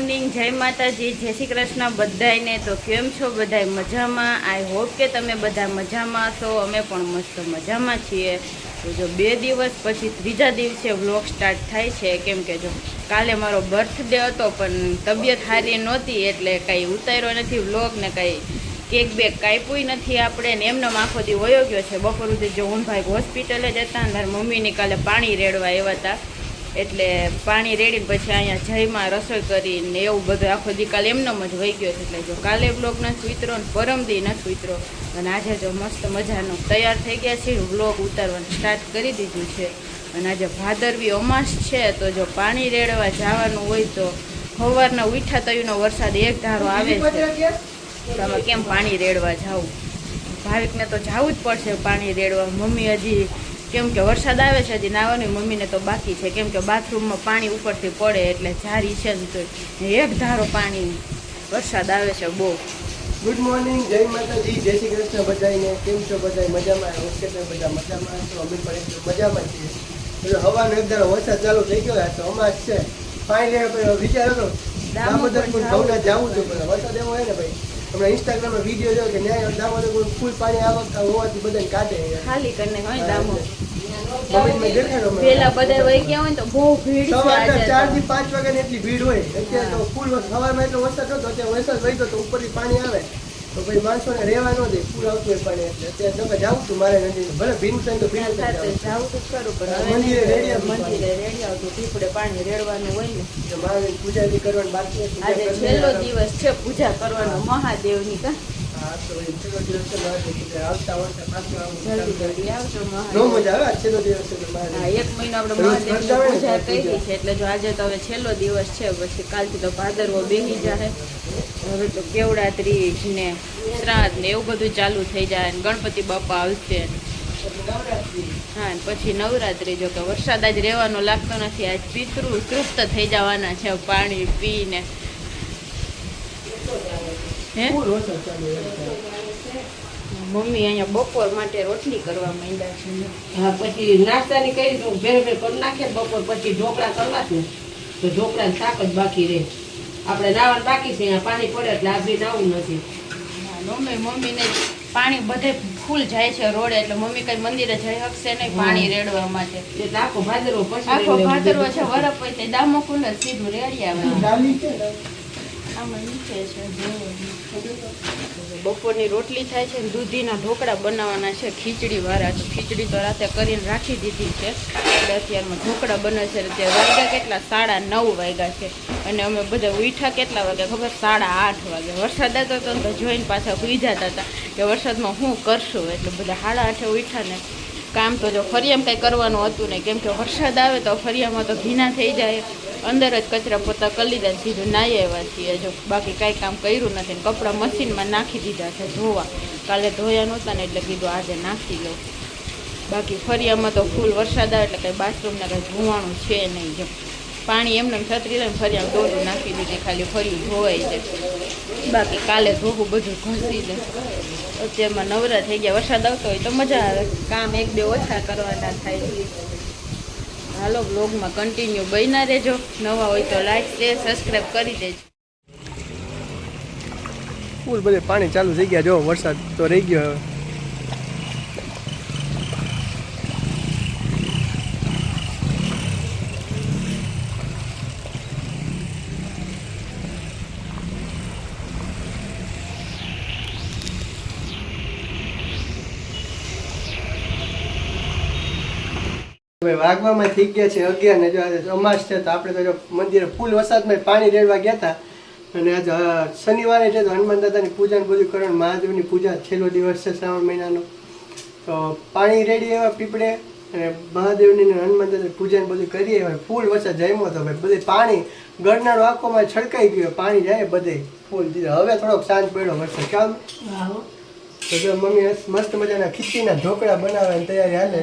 Morning, જય માતાજી, જય શ્રી કૃષ્ણ બધાને। તો કેમ છો બધા? મજામાં? આઈ હોપ કે તમે બધા મજામાં છો। અમે પણ મસ્ત મજામાં છીએ। તો જો 2 દિવસ પછી ત્રીજા દિવસે વ્લોગ સ્ટાર્ટ થાય છે, કેમ કે જો કાલે મારો બર્થડે હતો પણ તબિયત સારી નહોતી એટલે કંઈ ઉતાર્યો નથી વ્લોગ ને કંઈ કેક બેક કાપ્યું નથી આપણે ને એમનો આખો દી વયો ગયો છે। બપોર સુધી જો ઊંભાઈ હોસ્પિટલે જ હતા ને મમ્મીની કાલે પાણી રેડવા આવ્યા હતા એટલે પાણી રેડીને પછી અહીંયા જયમાં રસોઈ કરીને એવું બધું આખો દી કાલે એમનો જ વહી ગયો છે। એટલે જો કાલે વ્લોગ નથી ઉતરો ને પરમદી નથી ઉતરો અને આજે જો મસ્ત મજાનો તૈયાર થઈ ગયા છે, વ્લોગ ઉતારવાનું સ્ટાર્ટ કરી દીધું છે। અને આજે ભાદરવી અમાસ છે તો જો પાણી રેડવા જવાનું હોય તો સવારના ઉઠ્યા તયુંનો વરસાદ એક ધારો આવે છે તો આમાં કેમ પાણી રેડવા જવું? ભાવિકને તો જવું જ પડશે પાણી રેડવા। મમ્મી હજી કેમ કે વરસાદ આવે છે હજી નાવાની મમ્મીને તો બાકી છે, કેમ કે બાથરૂમમાં પાણી ઉપરથી પડે એટલે જારી છે ને તો એક ધારો પાણી વરસાદ આવે છે બહુ। ગુડ મોર્નિંગ, જય માતાજી, જય શ્રી કૃષ્ણ બધાને। કેમ છો બધા? મજામાં? ઓકે, તમે બધા મજામાં છો? અમે પણ એકદમ મજામાં છીએ। હવાનો એક ધારો વરસાદ ચાલુ થઈ ગયો તો અમાસ છે પાણી લેવા વિચાર હતો દામોદર ભવનાથ જવું હતું પણ વરસાદ એવો હોય ને ભાઈ હમણાં ઇન્સ્ટાગ્રામમાં વિડીયો જોયો કે ન્યાય દામોદર ફૂલ પાણી આવતા હોવાથી બધાને કાઢે ખાલી કરીને હોય દામોદર પેલા બધા વહી ગયા હોય તો બહુ ભીડ છે। 4 થી 5 વાગ્યાની એટલી ભીડ હોય। અત્યારે તો ફૂલ સવારમાં એટલો વરસાદ હતો, અત્યારે વરસાદ વહી તો ઉપરથી પાણી આવે તો પછી માણસોને રહેવા ન દે, ફૂલ આવતું હોય પાણી એટલે અત્યારે તમે જાવું છું મારે નથી ભલે ભીન થાય તો ભીન જાવું તો ખરું પણ મંદિરે રેડી આવતું પીપળે પાણી રેડવાનું હોય ને મારે પૂજાજી કરવાની બાકી છે। આજે છેલ્લો દિવસ છે પૂજા કરવાનો મહાદેવની કા એક મહિનો આપણે મહાદેવની પૂજા કરી છે એટલે જો આજે તો હવે છેલ્લો દિવસ છે, પછી કાલથી તો ભાદરવો બેસી જાય। હવે તો કેવડાત્રીજ ને શ્રાદ્ધ ને એવું બધું ચાલુ થઈ જાય ને ગણપતિ બાપા આવશે હા પછી નવરાત્રી। જો કે વરસાદ આજ રહેવાનો લાગતો નથી, આજ પિતૃ તૃપ્ત થઈ જવાના છે પાણી પીને મમ્મી અહીંયા બપોર માટે રોટલી કરવા માંડ્યા છે। હા પછી નાસ્તાની કરી તો ભેર કરી નાખે બપોર પછી ઢોકળા કરવા છે તો ઢોકળા શાક જ બાકી રહે। આપણે નાવાનું બાકી છે, અહીંયા પાણી પડે એટલે આ બી નાવું નથી। મમ્મીને પાણી બધે ફૂલ જાય છે રોડે એટલે મમ્મી કઈ મંદિરે જઈ શકશે નહીં પાણી રેડવા માટે એટલે આખો ભાદરવો પછી આખો ભાદરવો છે વરફ પછી દામો ખુલે સીધું રેડી આવે આમાં નીચે છે। બપોરની રોટલી થાય છે ને દૂધીના ઢોકળા બનાવવાના છે ખીચડી વાળા, તો ખીચડી તો રાતે કરીને રાખી દીધી છે એટલે અત્યારમાં ઢોકળા બને છે। અત્યારે વાગ્યા કેટલા 9:30 વાગ્યા છે અને અમે બધા ઉઠ્યા કેટલા વાગ્યા ખબર? 8:30 વાગે। વરસાદ આવતો હતો ને તો જોઈને પાછા સુઈ જતા હતા કે વરસાદમાં શું કરશું એટલે બધા 8:30 ઉઠ્યા ને કામ તો જો ફરિયામાં કંઈ કરવાનું હતું નહીં, કેમ કે વરસાદ આવે તો ફરિયામાં તો ભીના થઈ જાય, અંદર જ કચરા પોતા કરી લીધા સીધું નાહી આવ્યા છીએ। જો બાકી કાંઈ કામ કર્યું નથી ને કપડાં મશીનમાં નાખી દીધા છે ધોવા, કાલે ધોયા નહોતા ને એટલે કીધું આજે નાખી લઉં। બાકી ફરિયામાં તો ફૂલ વરસાદ આવે એટલે કંઈ બાથરૂમને કંઈ ધોવાનું છે નહીં, જો પાણી એમને છત્રી લઈને ફરિયામાં દોડું નાખી દીધી ખાલી ફર્યું ધોવાઈ જાય, બાકી કાલે ધોવું બધું ઘસી દે। અત્યારમાં નવરા થઈ ગયા, વરસાદ આવતો હોય તો મજા આવે, કામ 1-2 ઓછા કરવાના થાય। હાલો બ્લોગમાં કન્ટિન્યુ બન્યા રહેજો, નવા હોય તો લાઈક શેર સબસ્ક્રાઈબ કરી દેજો। ફૂલ બધે પાણી ચાલુ થઈ ગયા, જો વરસાદ તો રહી ગયો હવે। વાગવામાં થઈ ગયા છે 11 ને જો આજે અમાસ છે તો આપણે તો જો મંદિરે ફૂલ વરસાદમાં પાણી રેડવા ગયા હતા અને આજે શનિવારે છે તો હનુમાન દાદાની પૂજા બધું કરવાનું, મહાદેવની પૂજા છેલ્લો દિવસ છે શ્રાવણ મહિનાનો તો પાણી રેડી એવા પીપળે અને મહાદેવની હનુમાન દાદાની પૂજા બધું કરીએ। ફૂલ વરસાદ જમ્યો તો ભાઈ બધે પાણી ગરનાળો આંખોમાં છલકાઈ ગયો, પાણી જાય બધે ફૂલ દીધો। હવે થોડોક શાંત પડ્યો વરસાદ કામ તો જો મમ્મી મસ્ત મજાના ખીચડીના ઢોકળા બનાવવાની તૈયારી હાલે,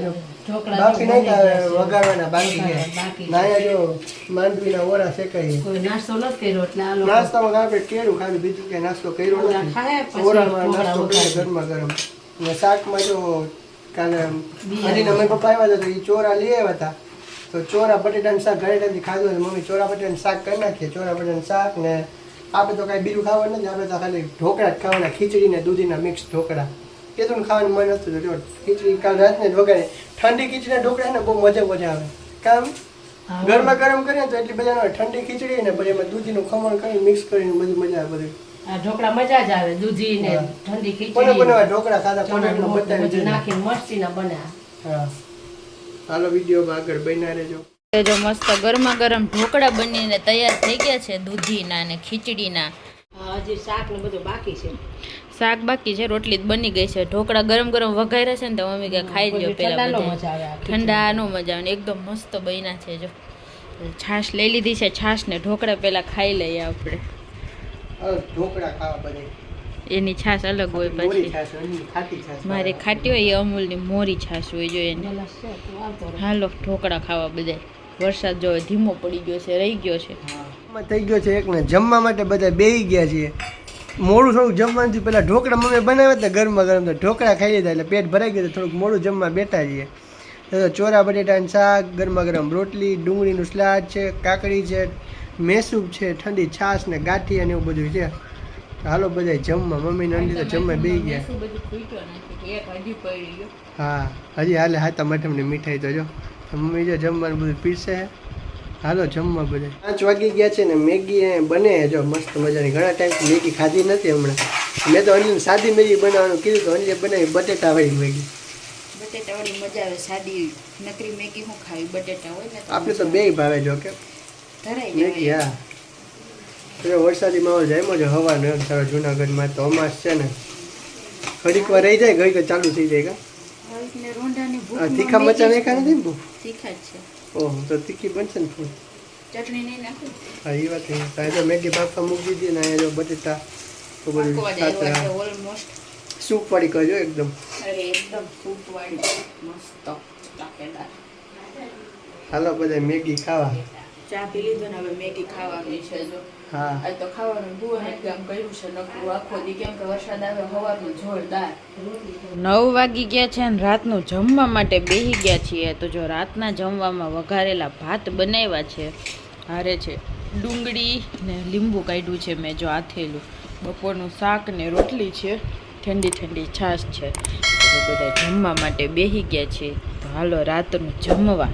બાકી નહીં વગાડવાના બાકી છે નાયા જો માંડવીના ઓરા શેકાઈ નાસ્તો નથી કર્યો એટલે નાસ્તામાં આપણે કેળું ખાલી, બીજું કઈ નાસ્તો કર્યો નથી। ઓરામાં નાસ્તો કર્યો ગરમા ગરમ અને શાકમાં જો કાલે હરીના મમ્મી પપ્પા આવ્યા હતા તો એ ચોરા લઈ આવ્યા હતા તો ચોરા બટેટાનું શાક ઘરે ટાઈમથી ખાધું એટલે મમ્મી ચોરા બટેટાનું શાક કરી નાખીએ. ચોરા બટેટાનું શાક ને આપણે તો કાંઈ બીજું ખાવાનું નથી, આપણે તો ખાલી ઢોકળા જ ખાવાના, ખીચડી ને દૂધીના મિક્સ ઢોકળા. એ તો ખાવાનું મન હતું તો જો ખીચડી કાલ રાતને જ વગાડે. ઠંડી ખીચડીના ઢોકળા ને બહુ મજા આવે. કામ ગરમા ગરમ કરીએ તો એટલી મજા આવે. ઠંડી ખીચડી ને પછી એમાં દૂધીનું ખમણ કરીને મિક્સ કરીને બધી મજા આવે. બધું આ ઢોકળા મજા જ આવે, દૂધી ને ઠંડી કોને ખીચડી ઢોકળા ખાધા ચણાનો લોટ ને બતાવી બધું નાખીને મસ્તીના બનાવે. હા, હાલો વિડીયોમાં આગળ બન્યા રહેજો. જો મસ્ત ગરમા ગરમ ઢોકળા બનીને તૈયાર થઈ ગયા છે, દૂધીના ને ખીચડીના. હજી શાક ને બધું બાકી છે. શાક બાકી છે, રોટલી બધું બની ગઈ છે. ઢોકળા ગરમ ગરમ વઘાર્યા છે ને તો મમ્મી કે ખાઈ લ્યો પેલા. ઠંડા નો મજા આવે, એકદમ મસ્ત બન્યા છે. જો છાશ લઈ લીધી છે, છાશ ને ઢોકળા પેલા ખાઈ લઈએ આપણે. ઢોકળા ખાવા બધે એની છાશ અલગ હોય. પછી મારી ખાટી હોય એ અમૂલની મોરી છાશ હોય. જો એને હાલો ઢોકળા ખાવા બધા. વરસાદ જો ધીમો પડી ગયો છે, રહી ગયો છે. થઈ ગયો છે એક ને જમવા માટે બધા બેસી ગયા છીએ. મોડું થોડુંક જમવાનું પેલા ઢોકળા મમ્મી બનાવ્યા હતા ગરમા ગરમ, તો ઢોકળા ખાઈ લીધા એટલે પેટ ભરાઈ ગયું. થોડુંક મોડું જમવા બેઠા છીએ. તો ચોરા બટેટાનું શાક, ગરમા ગરમ રોટલી, ડુંગળીનું સલાડ છે, કાકડી છે, મેસૂબ છે, ઠંડી છાશ ને ગાંઠિયા ને એવું બધું છે. હાલો બધા જમવા. મમ્મી ને તો જમવા બેસી ગયા. હા, હજી હાલે હાથા મઠમની મીઠાઈ તો જો મમ્મી જો જમવાનું બધું પીરસે. હાલો જમવા બધા. 5 વાગી ગયા છે ને મેગી બને જો મસ્ત મજાની. ઘણા ટાઈમથી મેગી ખાધી નથી હમણાં. મેં તો અનિલ સાદી મેગી બનાવવાનું કીધું તો અનિલે બનાવી બટેટાવાળી મેગી. બટેટાવાળી મજા આવે. સાદી નકરી મેગી હું ખાવી, બટેટા હોય ને આપણે તો બેય ભાવે જો કે મેગી. હા, તો વરસાદી માહોલ જામ્યો છે હવાનો. એમ સારો જુનાગઢમાં તો અમાસ છે ને ઘડીક વાર રહી જાય, ઘડીક ચાલુ થઈ જાય. તીખા મરચાં નહીં ખાને ને? તીખા જ છે. ઓહ, તો તીખી બનશે ને ફૂલ. ચટણી નહીં નાખું. હા, એ વાત નહીં. તો મેગી બાફા મૂકી દીધી ને અહીંયા જો બટેટા તો બધું ઓલમોસ્ટ સૂપ વાળી કરજો એકદમ. અરે એકદમ સૂપ વાળી મસ્ત ટાકેદાર. હાલો બધા મેગી ખાવા. ચા પી લીધો ને હવે મેગી ખાવાની છે. જો હા, આ તો ખાવાનું બહુ એકદમ કર્યું છે નકરું આખો દી, કેમ કે વરસાદ આવે સવારનું જોરદાર. 9 વાગી ગયા છે અને રાતનું જમવા માટે બેસી ગયા છીએ. તો જો રાતના જમવામાં વઘારેલા ભાત બનાવ્યા છે, હારે છે ડુંગળી ને લીંબુ કાઢ્યું છે મેં જો આથેલું. બપોરનું શાક ને રોટલી છે, ઠંડી ઠંડી છાશ છે. તો બધા જમવા માટે બેસી ગયા છે. તો હાલો રાતનું જમવા.